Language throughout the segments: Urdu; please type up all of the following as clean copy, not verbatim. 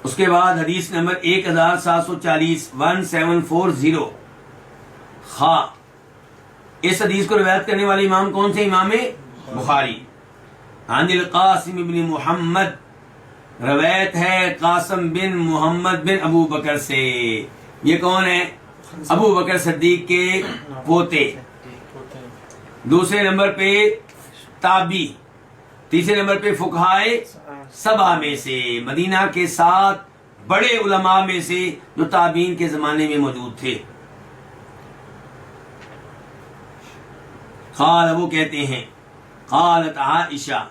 اس کے بعد حدیث نمبر 1740 1740 خا. اس حدیث کو روایت کرنے والے امام کون سے؟ امام بخاری. عن القاسم بن محمد، روایت ہے قاسم بن محمد بن ابو بکر سے. یہ کون ہے؟ ابو بکر صدیق کے پوتے. دوسرے نمبر پہ تابی، تیسرے نمبر پہ فقہائے سبع میں سے، مدینہ کے 7 بڑے علماء میں سے جو تابعین کے زمانے میں موجود تھے. قال، وہ کہتے ہیں قالت عائشہ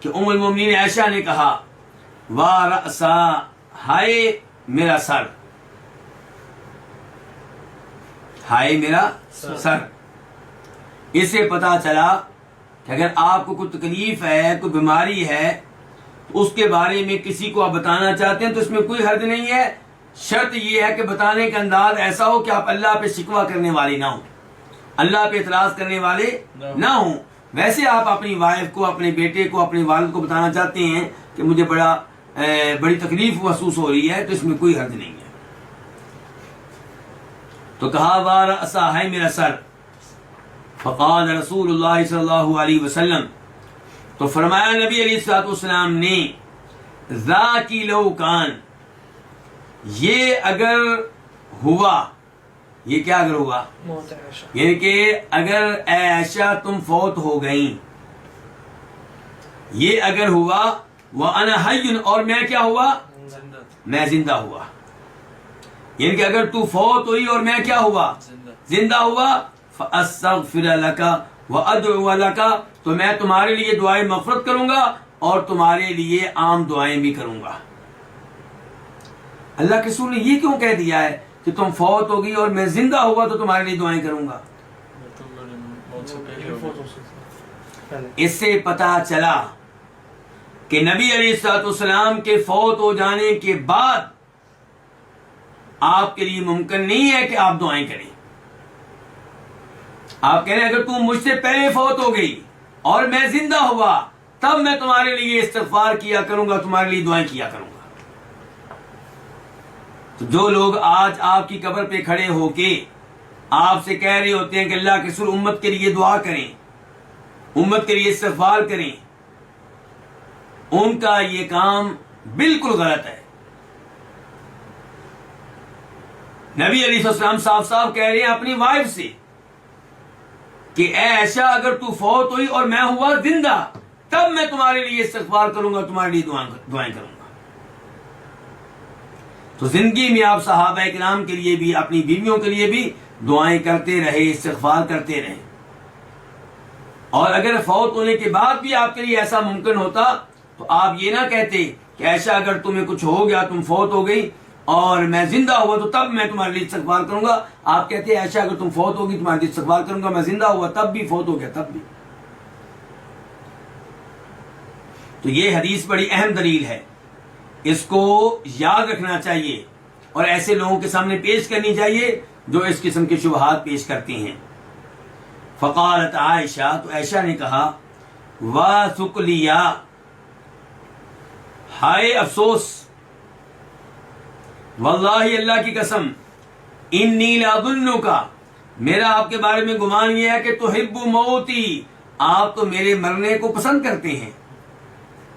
کہ ام المومنین عائشہ نے کہا وارأسا، ہائے میرا سر، ہائے میرا سر. اس سے پتا چلا کہ اگر آپ کو کوئی تکلیف ہے، کوئی بیماری ہے، تو اس کے بارے میں کسی کو آپ بتانا چاہتے ہیں تو اس میں کوئی حرج نہیں ہے. شرط یہ ہے کہ بتانے کا انداز ایسا ہو کہ آپ اللہ پہ شکوہ کرنے والے نہ ہوں، اللہ پہ اعتراض کرنے والے نہ ہوں. ویسے آپ اپنی وائف کو، اپنے بیٹے کو، اپنے والد کو بتانا چاہتے ہیں کہ مجھے بڑی تکلیف محسوس ہو رہی ہے، تو اس میں کوئی حرج نہیں ہے. تو کہا وارأسا، ہے میرا سر. فقال رسول اللہ صلی اللہ علیہ وسلم، تو فرمایا نبی علیہ الصلوۃ والسلام نے ذاکی لو کان، یہ اگر ہوا، یہ کیا اگر ہوا؟ یعنی کہ اگر اے عائشہ تم فوت ہو گئیں، یہ اگر ہوا وَأَنَا حَيٌّ، اور میں کیا ہوا؟ میں زندہ ہوا. یعنی کہ اگر تو فوت ہوئی اور میں کیا ہوا؟ زندہ ہوا. فَأَسْتَغْفِرَ لَكَ وَأَدْعُوَ لَكَ، تو میں تمہارے لیے دعائیں مغفرت کروں گا اور تمہارے لیے عام دعائیں بھی کروں گا. اللہ کے رسول نے یہ کیوں کہہ دیا ہے کہ تم فوت ہو گئی اور میں زندہ ہوا تو تمہارے لیے دعائیں کروں گا؟ اس سے پتا چلا کہ نبی علیہ الصلوۃ والسلام کے فوت ہو جانے کے بعد آپ کے لیے ممکن نہیں ہے کہ آپ دعائیں کریں. آپ کہہ رہے ہیں اگر تم مجھ سے پہلے فوت ہو گئی اور میں زندہ ہوا تب میں تمہارے لیے استغفار کیا کروں گا، تمہارے لیے دعائیں کیا کروں گا. تو جو لوگ آج آپ کی قبر پہ کھڑے ہو کے آپ سے کہہ رہے ہوتے ہیں کہ اللہ کے رسول امت کے لیے دعا کریں، امت کے لیے استغفار کریں، ان کا یہ کام بالکل غلط ہے. نبی علیہ السلام صاف صاف کہہ رہے ہیں اپنی وائف سے کہ اے عائشہ اگر تو فوت ہوئی اور میں ہوا زندہ تب میں تمہارے لیے استغفار کروں گا، تمہارے لیے دعائیں کروں گا. تو زندگی میں آپ صحابہ کرام کے لیے بھی، اپنی بیویوں کے لیے بھی دعائیں کرتے رہے، استغفار کرتے رہے. اور اگر فوت ہونے کے بعد بھی آپ کے لیے ایسا ممکن ہوتا تو آپ یہ نہ کہتے کہ ایسا اگر تمہیں کچھ ہو گیا، تم فوت ہو گئی اور میں زندہ ہوا تو تب میں تمہارے لیے استغفار کروں گا. آپ کہتے ہیں ایسا اگر تم فوت ہوگی تمہارے لیے استغفار کروں گا، میں زندہ ہوا تب بھی، فوت ہو گیا تب بھی. تو یہ حدیث بڑی اہم دلیل ہے، اس کو یاد رکھنا چاہیے اور ایسے لوگوں کے سامنے پیش کرنی چاہیے جو اس قسم کے شبہات پیش کرتے ہیں. فقالت عائشہ، تو عائشہ نے کہا وَثُقْلِيَا، ہائے افسوس، واللہ اللہ کی قسم، انی لأظنک، میرا آپ کے بارے میں گمان یہ ہے کہ تحب موتی، آپ تو میرے مرنے کو پسند کرتے ہیں،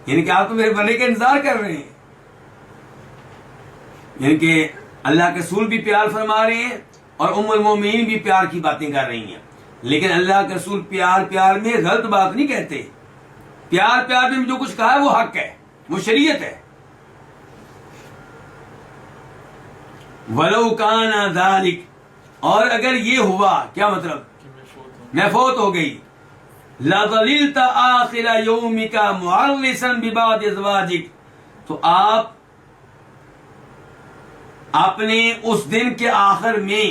یعنی کہ آپ تو میرے مرنے کا انتظار کر رہے ہیں. یعنی کہ اللہ کے رسول بھی پیار فرما رہے ہیں اور ام المومنین بھی پیار کی باتیں کر رہی ہیں. لیکن اللہ کے رسول پیار میں غلط بات نہیں کہتے. پیار میں جو کچھ کہا ہے وہ حق ہے، وہ شریعت ہے. وَلَوْ كَانَ ذَلِكَ، اور اگر یہ ہوا، کیا مطلب؟ میں فوت ہو گئی. لَظَلِلْتَ آخِرَ يَوْمِكَ مُعَرِّسًا بِبَعْضِ أَزْوَاجِكَ، تو آپ اپنے اس دن کے آخر میں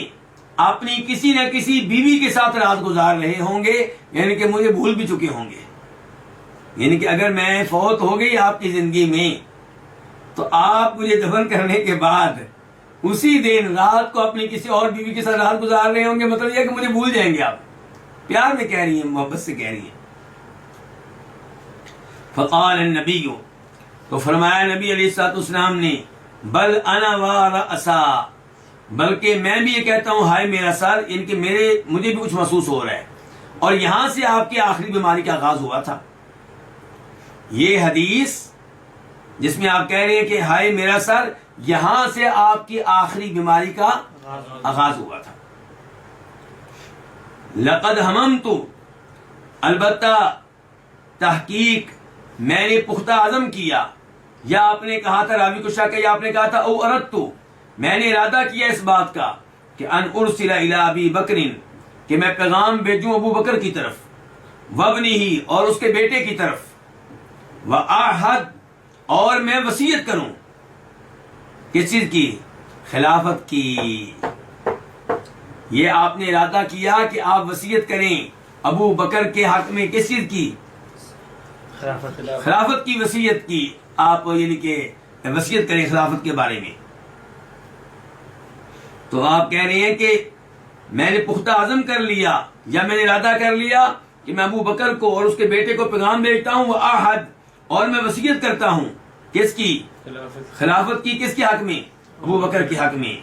اپنی کسی نہ کسی بیوی کے ساتھ رات گزار رہے ہوں گے، یعنی کہ مجھے بھول بھی چکے ہوں گے. یعنی کہ اگر میں فوت ہو گئی آپ کی زندگی میں تو آپ مجھے دفن کرنے کے بعد اسی دن رات کو اپنی کسی اور بیوی کے ساتھ رات گزار رہے ہوں گے. مطلب یہ کہ مجھے بھول جائیں گے. آپ پیار میں کہہ رہی ہیں، محبت سے کہہ رہی ہیں. فقال النبی، تو فرمایا نبی علیہ الصلوۃ والسلام نے بل انا ورأسا، بلکہ میں بھی یہ کہتا ہوں ہائے میرا سر، ان کے مجھے بھی کچھ محسوس ہو رہا ہے. اور یہاں سے آپ کی آخری بیماری کا آغاز ہوا تھا. یہ حدیث جس میں آپ کہہ رہے ہیں کہ ہائے میرا سر، یہاں سے آپ کی آخری بیماری کا آغاز ہوا تھا. لقد ہممت، البتہ تحقیق میں نے پختہ عزم کیا، یا آپ نے کہا تھا، راوی کو شک ہے، یا آپ نے کہا تھا او اردت، میں نے ارادہ کیا اس بات کا کہ ان ارسل الی ابی بکر، کہ میں پیغام بھیجوں ابو بکر کی طرف، وابنہ، اور اس کے بیٹے کی طرف، واعہد، اور میں وصیت کروں. کس چیز کی؟ خلافت کی. یہ آپ نے ارادہ کیا کہ آپ وصیت کریں ابو بکر کے حق میں. کس چیز کی؟ خلافت کی وصیت کی. آپ یعنی کہ وصیت کریں خلافت کے بارے میں. تو آپ کہہ رہے ہیں کہ میں نے پختہ عزم کر لیا، یا میں نے ارادہ کر لیا کہ میں ابو بکر کو اور اس کے بیٹے کو پیغام بھیجتا ہوں، وہ آہد، اور میں وصیت کرتا ہوں. کس کی؟ خلافت کی. کس کے حق میں؟ ابو بکر کے حق میں.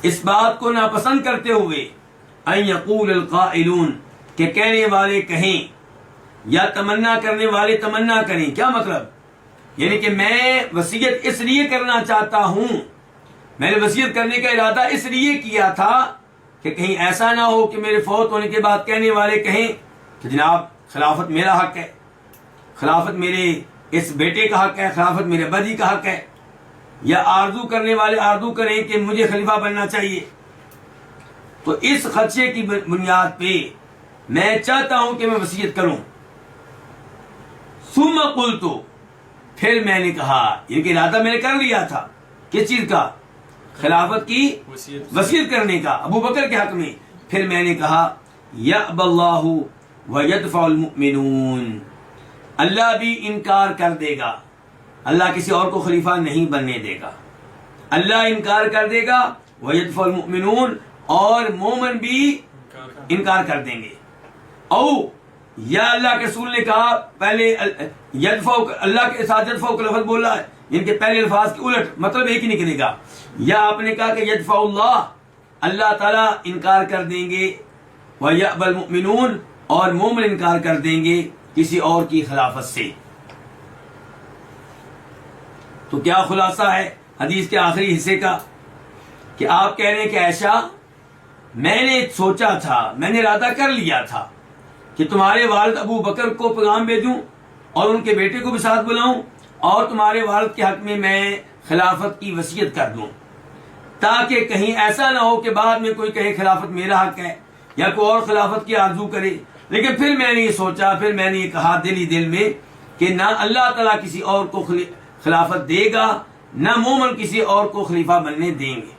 اس بات کو ناپسند کرتے ہوئے ان یقول القائلون، کہ کہنے والے کہیں، یا تمنا کرنے والے تمنا کریں. کیا مطلب؟ یعنی کہ میں وصیت اس لیے کرنا چاہتا ہوں، میں نے وصیت کرنے کا ارادہ اس لیے کیا تھا کہ کہیں ایسا نہ ہو کہ میرے فوت ہونے کے بعد کہنے والے کہیں کہ جناب خلافت میرا حق ہے، خلافت میرے اس بیٹے کا حق ہے، خلافت میرے ابا کا حق ہے. یا آرزو کرنے والے آرزو کریں کہ مجھے خلیفہ بننا چاہیے. تو اس خدشے کی بنیاد پہ میں چاہتا ہوں کہ میں وصیت کروں. ثم قلت، پھر میں نے کہا، یہ کہ ارادہ میں نے کر لیا تھا کس چیز کا؟ خلافت کی وصیت کرنے کا ابو بکر کے حق میں. پھر میں نے کہا یأبی اللہ ویدفع المؤمنون، اللہ بھی انکار کر دے گا، اللہ کسی اور کو خلیفہ نہیں بننے دے گا، اللہ انکار کر دے گا، ویدفع المؤمنون، اور مومن بھی انکار کر دیں گے. او یا اللہ کے رسول نے کہا پہلے یدفع، اللہ کے ساتھ یدفع کا لفظ بولا ہے، ان کے پہلے الفاظ کے الٹ مطلب ایک ہی نکلے گا. یا آپ نے کہا کہ یدفع اللہ، اللہ تعالیٰ انکار کر دیں گے، ویأبی المؤمنون، اور مومن انکار کر دیں گے کسی اور کی خلافت سے. تو کیا خلاصہ ہے حدیث کے آخری حصے کا؟ کہ آپ کہہ رہے ہیں کہ عائشہ، میں نے سوچا تھا، میں نے ارادہ کر لیا تھا کہ تمہارے والد ابو بکر کو پیغام بھیجوں اور ان کے بیٹے کو بھی ساتھ بلاؤں، اور تمہارے والد کے حق میں خلافت کی وصیت کر دوں، تاکہ کہیں ایسا نہ ہو کہ بعد میں کوئی کہے خلافت میرا حق ہے، یا کوئی اور خلافت کی آرزو کرے. لیکن پھر میں نے یہ سوچا، پھر میں نے یہ کہا دل ہی دل میں کہ نہ اللہ تعالیٰ کسی اور کو خلافت دے گا، نہ مومن کسی اور کو خلیفہ بننے دیں گے.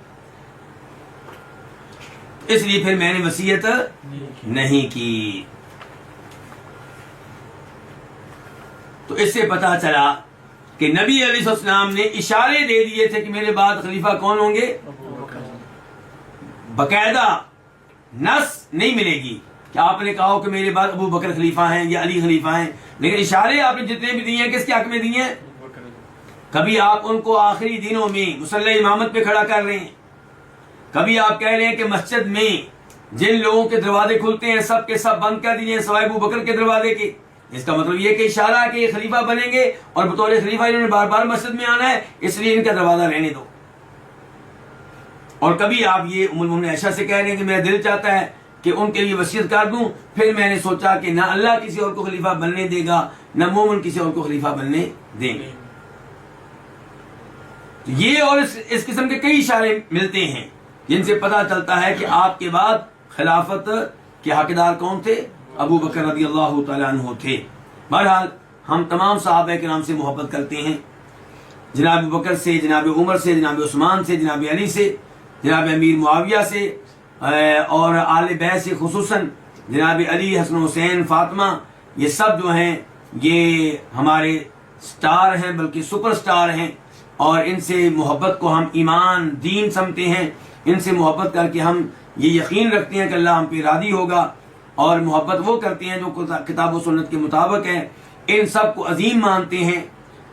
اس لیے پھر میں نے وصیت نہیں کی. تو اس سے پتا چلا کہ نبی علیہ السلام نے اشارے دے دیے تھے کہ میرے بعد خلیفہ کون ہوں گے. باقاعدہ نص نہیں ملے گی کہ آپ نے کہا کہ میرے بعد ابو بکر خلیفہ ہیں یا علی خلیفہ ہیں، لیکن اشارے آپ نے جتنے بھی دیے ہیں کس کے حق میں دیے ہیں؟ کبھی آپ ان کو آخری دنوں میں مصلی امامت پہ کھڑا کر رہے ہیں، کبھی آپ کہہ رہے ہیں کہ مسجد میں جن لوگوں کے دروازے کھلتے ہیں سب کے سب بند کر دیجیے سوائے ابو بکر کے دروازے کے. اس کا مطلب یہ کہ اشارہ ہے کہ یہ خلیفہ بنیں گے اور بطور خلیفہ انہوں نے بار بار مسجد میں آنا ہے، اس لیے ان کا دروازہ رہنے دو. اور کبھی آپ یہ ام المؤمنین عائشہ سے کہہ رہے ہیں کہ میرا دل چاہتا ہے کہ ان کے لیے وصیت کر دوں، پھر میں نے سوچا کہ نہ اللہ کسی اور کو خلیفہ بننے دے گا، نہ مومن کسی اور کو خلیفہ بننے دیں گے. یہ اور اس قسم کے کئی اشارے ملتے ہیں جن سے پتہ چلتا ہے کہ آپ کے بعد خلافت کے حقدار کون تھے؟ ابو بکر رضی اللہ تعالیٰ عنہ تھے. بہرحال ہم تمام صحابہ کرام سے محبت کرتے ہیں، جناب ابو بکر سے، جناب عمر سے، جناب عثمان سے، جناب علی سے، جناب امیر معاویہ سے، اور آل بیت سے، خصوصاً جناب علی، حسن حسین، فاطمہ. یہ سب جو ہیں یہ ہمارے سٹار ہیں، بلکہ سپر سٹار ہیں، اور ان سے محبت کو ہم ایمان، دین سمجھتے ہیں. ان سے محبت کر کے ہم یہ یقین رکھتے ہیں کہ اللہ ہم پہ راضی ہوگا، اور محبت وہ کرتے ہیں جو کتاب و سنت کے مطابق ہے. ان سب کو عظیم مانتے ہیں،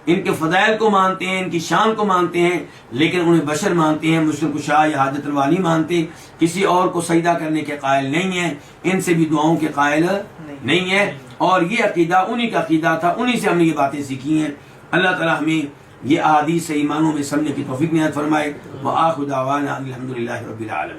ان کے فضائل کو مانتے ہیں، ان کی شان کو مانتے ہیں، لیکن انہیں بشر مانتے ہیں، مشکل کشا یا حاجت روا نہیں مانتے، کسی اور کو سجدہ کرنے کے قائل نہیں ہیں، ان سے بھی دعاؤں کے قائل نہیں ہیں۔ اور یہ عقیدہ انہی کا عقیدہ تھا، انہی سے ہم نے یہ باتیں سیکھی ہیں۔ اللہ تعالیٰ ہمیں یہ احادیث ایمانوں میں سمجھنے کی توفیق عنایت فرمائے۔ وآخر دعوانا الحمدللہ رب العالمین۔